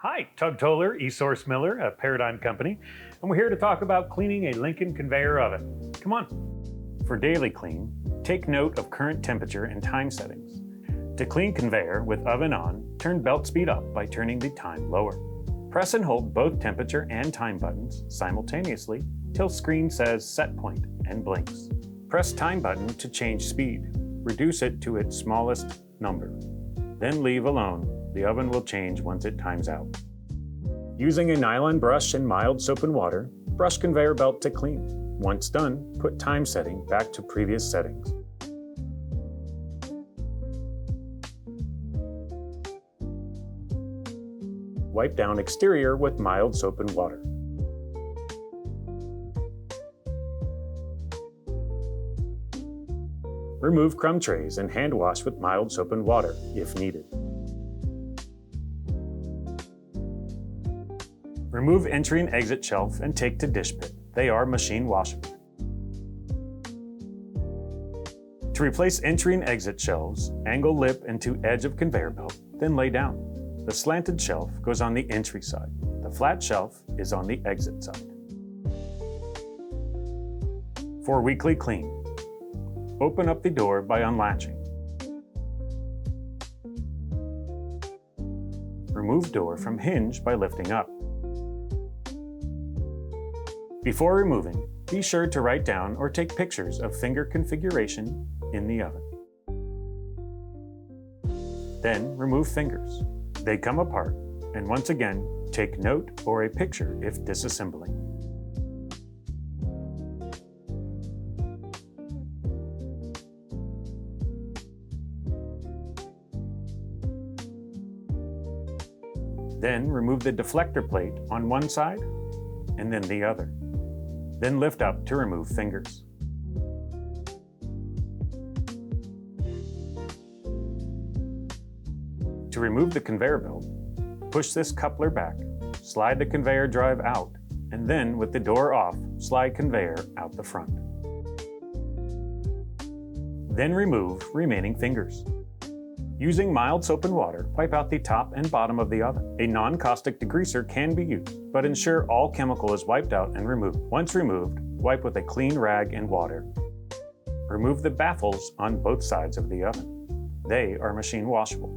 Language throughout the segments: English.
Hi, Tug Toler, eSource Miller, a Paradigm company, and we're here to talk about cleaning a Lincoln conveyor oven. Come on. For daily clean, take note of current temperature and time settings. To clean conveyor with oven on, turn belt speed up by turning the time lower. Press and hold both temperature and time buttons simultaneously till screen says set point and blinks. Press time button to change speed. Reduce it to its smallest number. Then leave alone. The oven will change once it times out. Using a nylon brush and mild soap and water, brush conveyor belt to clean. Once done, put time setting back to previous settings. Wipe down exterior with mild soap and water. Remove crumb trays and hand wash with mild soap and water if needed. Remove entry and exit shelf and take to dish pit. They are machine washable. To replace entry and exit shelves, angle lip into edge of conveyor belt, then lay down. The slanted shelf goes on the entry side. The flat shelf is on the exit side. For weekly clean, open up the door by unlatching. Remove door from hinge by lifting up. Before removing, be sure to write down or take pictures of finger configuration in the oven. Then remove fingers. They come apart, and once again, take note or a picture if disassembling. Then remove the deflector plate on one side and then the other. Then lift up to remove fingers. To remove the conveyor belt, push this coupler back, slide the conveyor drive out, and then with the door off, slide conveyor out the front. Then remove remaining fingers. Using mild soap and water, wipe out the top and bottom of the oven. A non-caustic degreaser can be used, but ensure all chemical is wiped out and removed. Once removed, wipe with a clean rag and water. Remove the baffles on both sides of the oven. They are machine washable.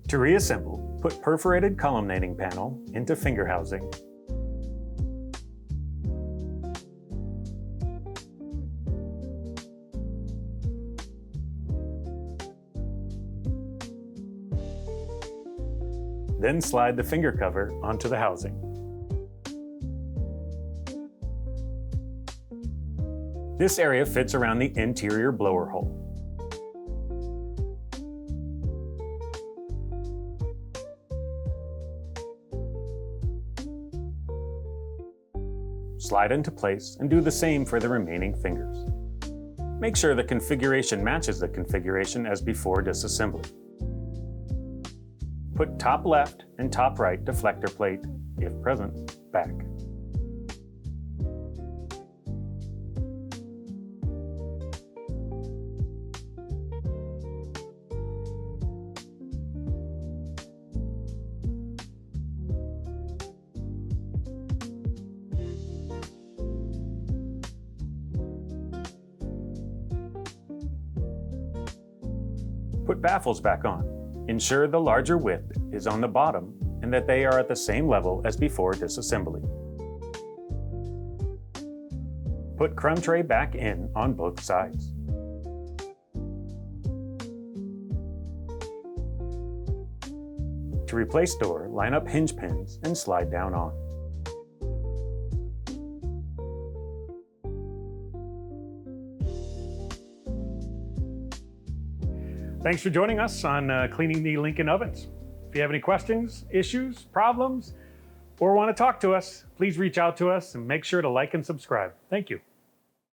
To reassemble, put perforated columnating panel into finger housing. Then slide the finger cover onto the housing. This area fits around the interior blower hole. Slide into place and do the same for the remaining fingers. Make sure the configuration matches the configuration as before disassembly. Put top left and top right deflector plate, if present, back. Put baffles back on. Ensure the larger width is on the bottom and that they are at the same level as before disassembly. Put crumb tray back in on both sides. To replace door, line up hinge pins and slide down on. Thanks for joining us on cleaning the Lincoln ovens. If you have any questions, issues, problems, or want to talk to us, please reach out to us and make sure to like and subscribe. Thank you.